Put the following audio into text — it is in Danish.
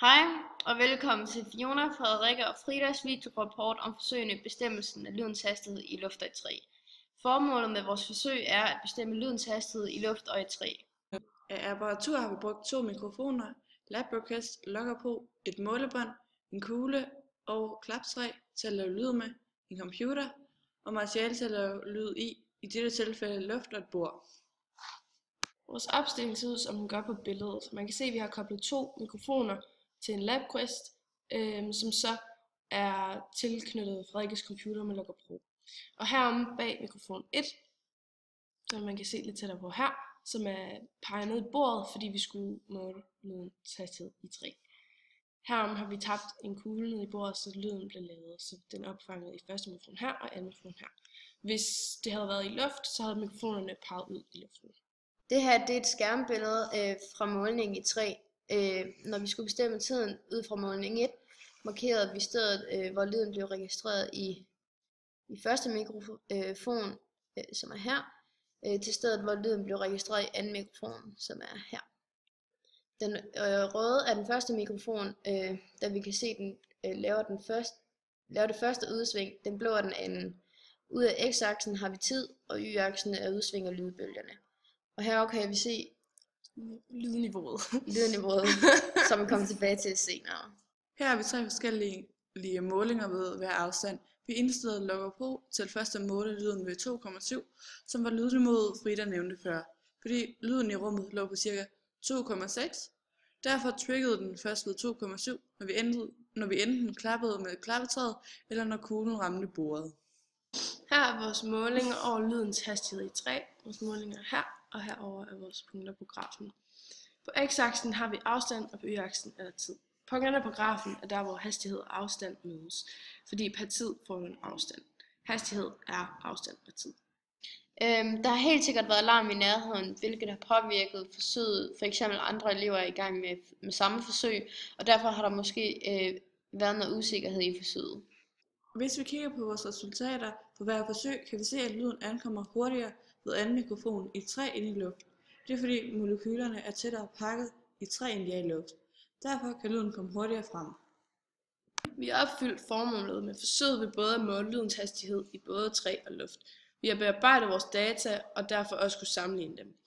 Hej og velkommen til Fiona, Frederikke og Fridas videorapport om forsøgene i bestemmelsen af lydens hastighed i luft og i træ. Formålet med vores forsøg er at bestemme lydens hastighed i luft og i træ. Af apparatur har vi brugt 2 mikrofoner, LabRequest, Logger.pro, et målebånd, en kugle og klaptræ til at lave lyd med, en computer og materiale til at lave lyd i dette tilfælde luft og et bord. Vores opstilling ser ud, som den gør på billedet. Man kan se, at vi har koblet 2 mikrofoner til en LabQuest, som så er tilknyttet Frederikkes computer med Logger.pro. Og heromme bag mikrofon 1, som man kan se lidt tættere på her, som er peget ned i bordet, fordi vi skulle måle lydens hastighed i træ. Herom har vi tabt en kugle ned i bordet, så lyden blev lavet, så den er opfanget i første mikrofon her og anden mikrofon her. Hvis det havde været i luft, så havde mikrofonerne peget ud i luften. Det her det er et skærmbillede fra målningen i træ. Når vi skulle bestemme tiden ud fra målning 1, markerede vi stedet, hvor lyden blev registreret i første mikrofon, som er her, til stedet, hvor lyden blev registreret i anden mikrofon, som er her. Den røde er den første mikrofon, da vi kan se, den laver det første udsving. Den blå er den anden. Ud af x-aksen har vi tid, og y-aksen er udsving af lydbølgerne. Og her kan vi se Lydniveauet, som vi kommer tilbage til senere. Her har vi 3 forskellige målinger ved hver afstand. Vi indstillede Logger.pro til først at måle lyden ved 2,7, som var lydniveauet Frida nævnte før, fordi lyden i rummet lå på ca. 2,6. Derfor triggede den først ved 2,7, når vi enten klappede med klappetræet, eller når kuglen ramte bordet. her er vores målinger over lydens hastighed i træ. Vores målinger er her, og herover er vores punkter på grafen. På x-aksen har vi afstand, og på y-aksen er der tid. Punkterne på grafen er der, hvor hastighed og afstand mødes, fordi per tid får vi en afstand. Hastighed er afstand per tid. Der har helt sikkert været larm i nærheden, hvilket har påvirket forsøget. For eksempel andre elever er i gang med samme forsøg, og derfor har der måske været noget usikkerhed i forsøget. Hvis vi kigger på vores resultater på hver forsøg, kan vi se, at lyden ankommer hurtigere ved anden mikrofon i træ end i luft. Det er fordi molekylerne er tættere pakket i træ end de er i luft. Derfor kan lyden komme hurtigere frem. Vi har opfyldt formålet med forsøget ved både at måle lydens hastighed i både træ og luft. Vi har bearbejdet vores data og derfor også kunne sammenligne dem.